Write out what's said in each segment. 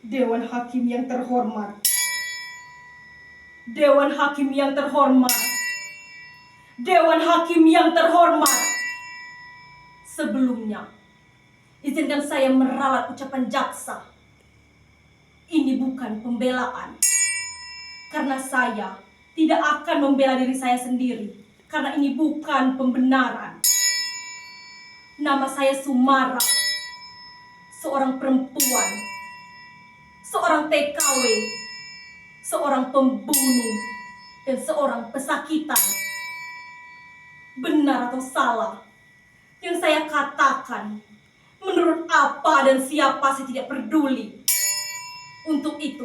Dewan Hakim yang terhormat. Dewan Hakim yang terhormat. Dewan Hakim yang terhormat. Sebelumnya, izinkan saya meralat ucapan jaksa. Ini bukan pembelaan. Karena saya tidak akan membela diri saya sendiri. Karena ini bukan pembenaran. Nama saya Sumara. Seorang perempuan. Seorang TKW. Seorang pembunuh. Dan seorang pesakitan. Benar atau salah, yang saya katakan, menurut apa dan siapa saya tidak peduli. Untuk itu,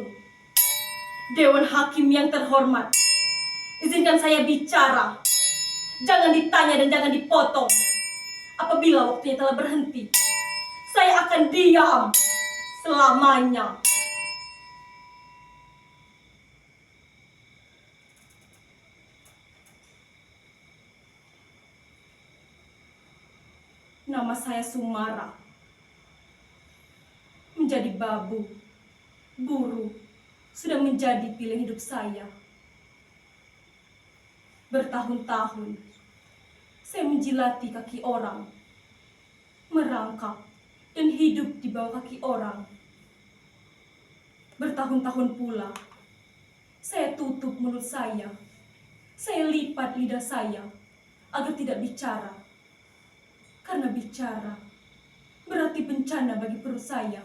Dewan Hakim yang terhormat, izinkan saya bicara. Jangan ditanya dan jangan dipotong. Apabila waktunya telah berhenti, saya akan diam selamanya. Nama saya Sumara. Menjadi babu, buruh, sudah menjadi pilihan hidup saya. Bertahun-tahun, saya menjilati kaki orang, merangkak, dan hidup di bawah kaki orang. Bertahun-tahun pula, saya tutup mulut saya lipat lidah saya, agar tidak bicara. Karena bicara berarti bencana bagi perut saya,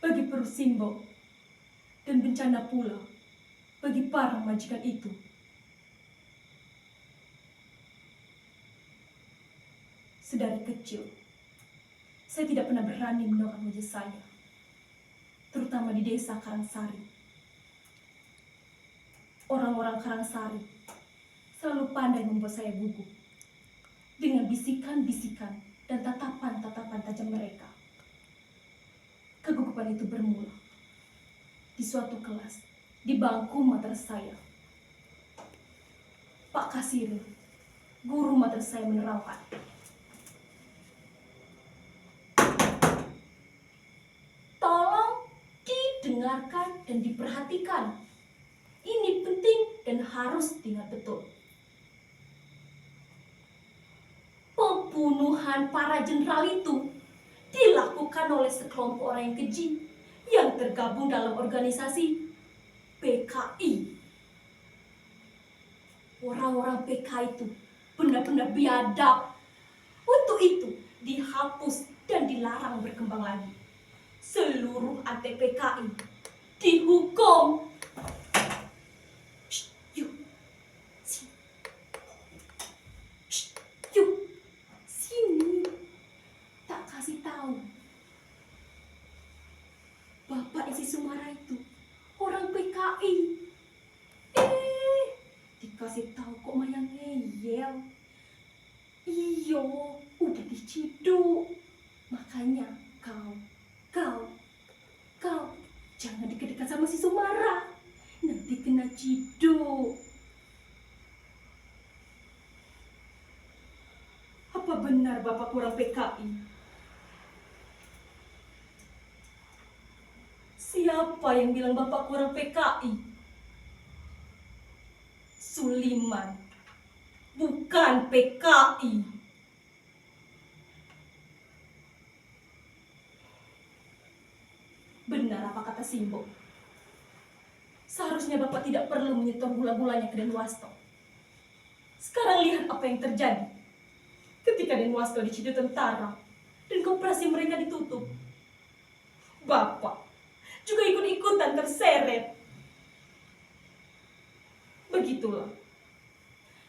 bagi perut Simbo, dan bencana pula bagi para majikan itu. Sedari kecil, saya tidak pernah berani menolak wajah saya, terutama di desa Karangsari. Orang-orang Karangsari selalu pandai membuat saya gugup dengan bisikan-bisikan dan tatapan-tatapan tajam mereka. Kegugupan itu bermula di suatu kelas di bangku madrasah saya. Pak Kasiri, guru madrasah saya, menerangkan, tolong didengarkan dan diperhatikan. Ini penting dan harus diingat betul. Pembunuhan para jenderal itu dilakukan oleh sekelompok orang yang keji yang tergabung dalam organisasi PKI. Orang-orang PKI itu benar-benar biadab. Untuk itu dihapus dan dilarang berkembang lagi. Seluruh anti PKI dihukum. Shh, yuk. Shh, yuk. Sini. Tak kasih tahu. Bapak si Sumara itu orang PKI. Dikasih tahu kok malah ngeyel. Iyo, udah diciduk. Makanya kau jangan deket-deket sama si Sumara. Nanti kena ciduk. Apa benar Bapak kurang PKI? Siapa yang bilang Bapak kurang PKI? Suliman, bukan PKI. Benar apa kata Simbo? Seharusnya Bapak tidak perlu menyetor gula-gulanya ke Denwasto. Sekarang lihat apa yang terjadi. Ketika Denwasto diciduk tentara dan koperasi mereka ditutup, Bapak juga ikut-ikutan terseret. Begitulah.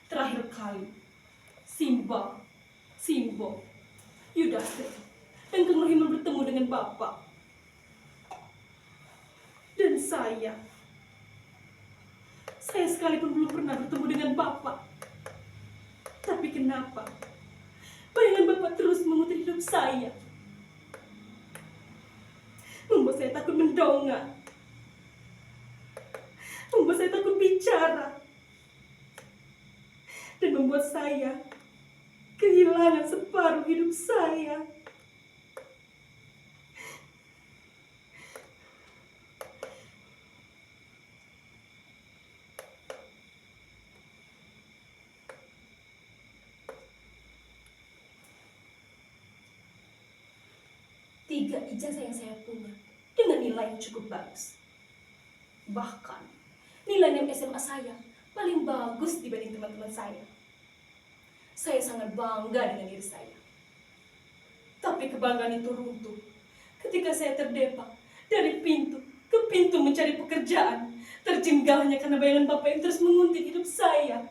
Terakhir kali, Simbo, Yudhistira, dan Kang Rohiman bertemu dengan Bapak. Dan saya sekalipun belum pernah bertemu dengan Bapak. Tapi kenapa bayangan Bapak terus mengutuk hidup saya? Membuat saya takut mendongak. Membuat saya takut bicara. Dan membuat saya kehilangan separuh hidup saya. 3 ijazah yang saya punya dengan nilai yang cukup bagus. Bahkan nilai NIM SMA saya paling bagus dibanding teman-teman saya. Saya sangat bangga dengan diri saya. Tapi kebanggaan itu runtuh ketika saya terdepak dari pintu ke pintu mencari pekerjaan, terjenggahnya karena bayangan Bapak yang terus menguntit hidup saya.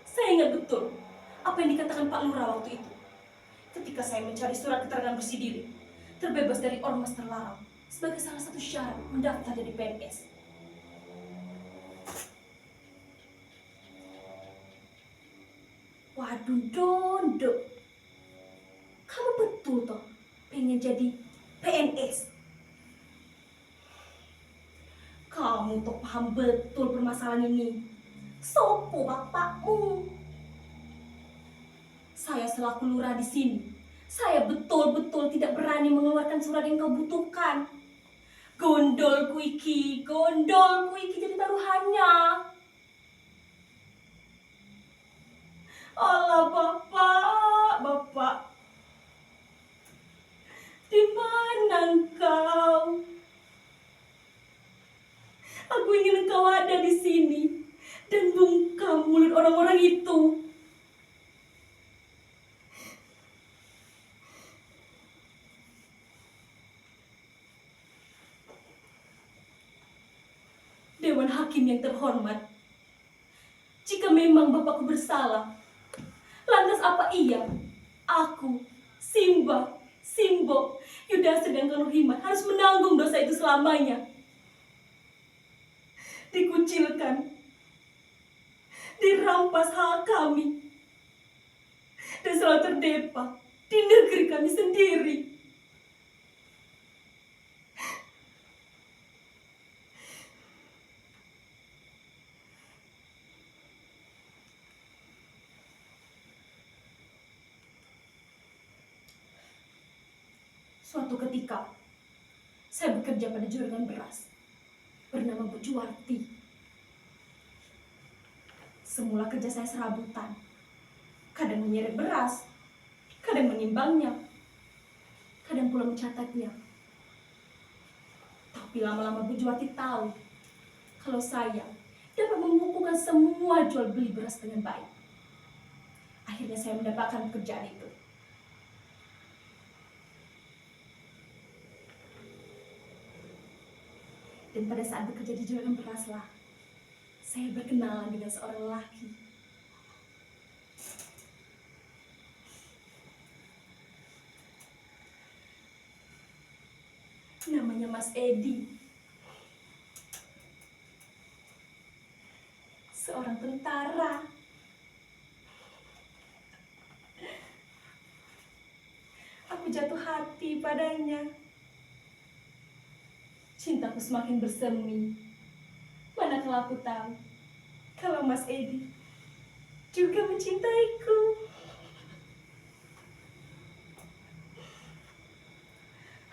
Saya ingat betul apa yang dikatakan Pak Lurah waktu itu. Ketika saya mencari surat keterangan bersih diri, terbebas dari ormas terlarang sebagai salah satu syarat mendaftar jadi PNS. Waduh, Dondo, kamu betul toh pengen jadi PNS? Kamu toh paham betul permasalahan ini. Sopo bapakmu? Saya selaku lurah di sini, saya betul-betul tidak berani mengeluarkan surat yang kau butuhkan. Gondolku iki jadi taruhannya. Allah bapak, di mana engkau? Aku ingin engkau ada di sini dan bungkam mulut orang-orang itu. Dewan Hakim yang terhormat, jika memang bapakku bersalah, lantas apa iya, aku, Simbo, Yudhasa dan Kanuhiman harus menanggung dosa itu selamanya? Dikucilkan, dirampas hak kami, dan selalu terdepak di negeri kami sendiri. Suatu ketika, saya bekerja pada juragan beras bernama Bu Juwarti. Semula kerja saya serabutan, kadang menyeret beras, kadang menimbangnya, kadang pula mencatatnya. Tapi lama-lama Bu Juwarti tahu kalau saya dapat membukukan semua jual beli beras dengan baik. Akhirnya saya mendapatkan pekerjaan itu. Dan pada saat bekerja di juragan beraslah, saya berkenalan dengan seorang lelaki. Namanya Mas Edi. Seorang tentara. Aku jatuh hati padanya. Cintaku semakin bersemi. Manakala aku tahu kalau Mas Edi juga mencintaiku.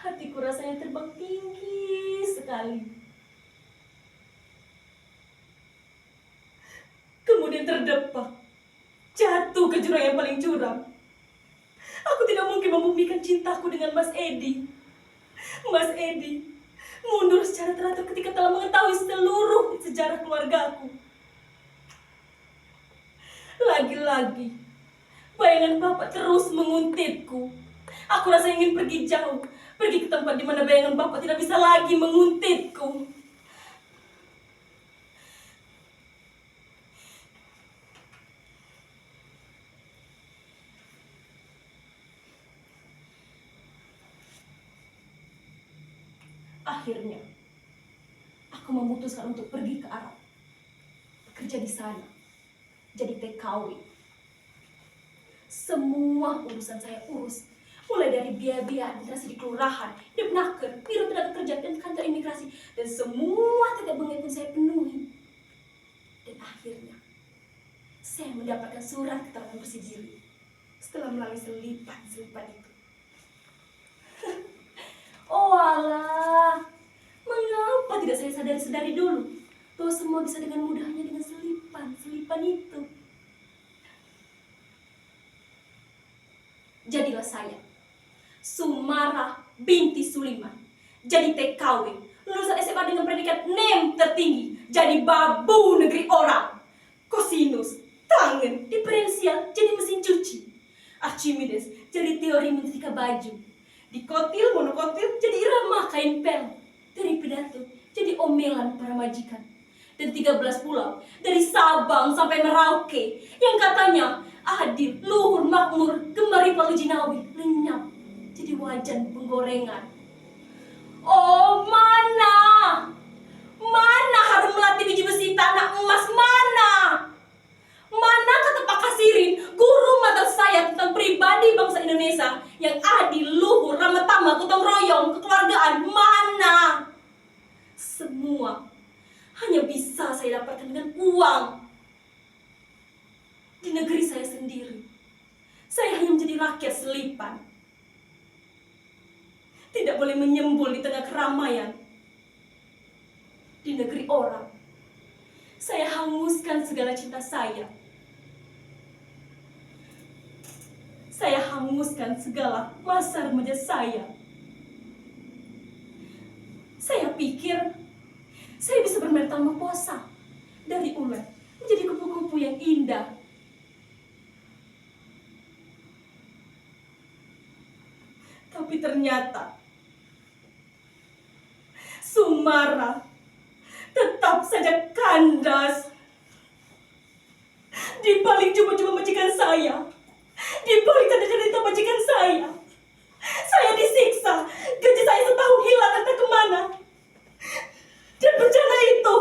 Hatiku rasanya terbang tinggi sekali. Kemudian terdepak, jatuh ke jurang yang paling curam. Aku tidak mungkin membuktikan cintaku dengan Mas Edi. Mas Edi mundur secara teratur ketika telah mengetahui seluruh sejarah keluargaku. Lagi-lagi, bayangan Bapak terus menguntitku. Aku rasa ingin pergi jauh, pergi ke tempat di mana bayangan Bapak tidak bisa lagi menguntitku. Akhirnya, aku memutuskan untuk pergi ke Arab, bekerja di sana, jadi TKW. Semua urusan saya urus, mulai dari biaya-biaya administrasi di kelurahan, Depnaker, biro tenaga kerja, dan kantor imigrasi, dan semua tetap bengek pun saya penuhi. Dan akhirnya, saya mendapatkan surat keterangan bersih diri setelah melalui selipan-selipan itu. Oh alah, mengapa tidak saya sadari dulu bahwa semua bisa dengan mudahnya dengan selipan-selipan itu? inilah saya, Sumara binti Suliman, jadi TKW, lulusan SMA dengan predikat NEM tertinggi, jadi babu negeri orang. Kosinus, tangen, diferensial, jadi mesin cuci. Archimedes, jadi teori menyetrika baju. Dikotil, monokotil, jadi irama kain pel. Dari pidato, jadi omelan para majikan. Dan 13 pulau, dari Sabang sampai Merauke, yang katanya adil, luhur, makmur, gemari Palu Jinawi, lenyap, jadi wajan penggorengan. Oh, mana? Mana harum melati biji besi tanah emas, mana? Mana kata Pak Kasirin, guru mata saya tentang pribadi bangsa Indonesia yang adil, luhur, ramah tamah, gotong royong, kekeluargaan, mana? Semua hanya bisa saya dapatkan dengan uang. Di negeri saya sendiri, saya hanya menjadi rakyat selipan. Tidak boleh menyembul di tengah keramaian. Di negeri orang, saya hanguskan segala cinta saya. Saya hanguskan segala masa remaja saya. Saya pikir saya bisa bermain tambah posa dari ulet menjadi kupu-kupu yang indah. Tapi ternyata Sumara tetap saja kandas. Di balik jubah-jubah majikan saya, di balik cerita majikan saya disiksa. Gaji saya setahun hilang entah kemana. Dan bencana itu,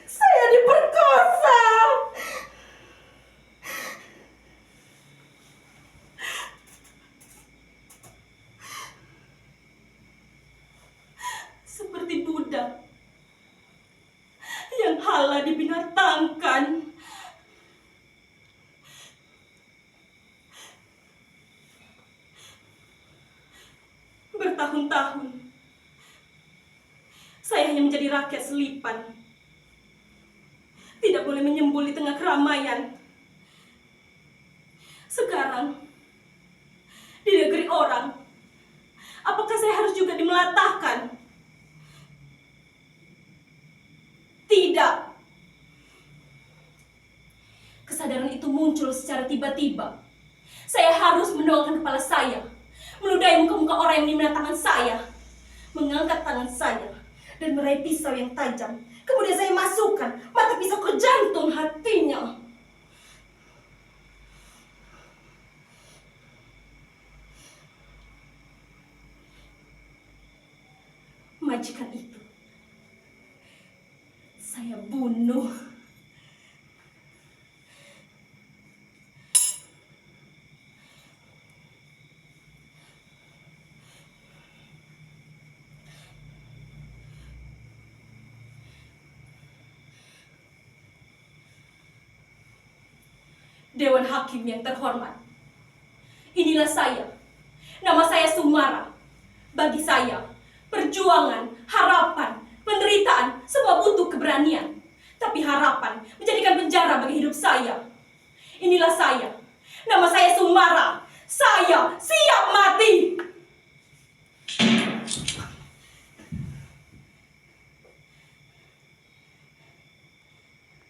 saya diperkosa. Seperti budak yang halah dibinatangkan. Bertahun-tahun saya hanya menjadi rakyat selipan. Tidak boleh menyembul di tengah keramaian. Sekarang di negeri orang, apakah saya harus juga dimelatahkan? Tidak. Kesadaran itu muncul secara tiba-tiba. Saya harus mendongakkan kepala saya, meludahi muka-muka orang yang menimpa tangan saya, mengangkat tangan saya, dan meraih pisau yang tajam. Kemudian saya masukkan mata pisau ke jantung hatinya. Majikan itu saya bunuh. Dewan Hakim yang terhormat, inilah saya. Nama saya Sumara. Bagi saya, perjuangan, harapan, penderitaan, semua butuh keberanian. Tapi harapan menjadikan penjara bagi hidup saya. Inilah saya. Nama saya Sumara. Saya siap mati.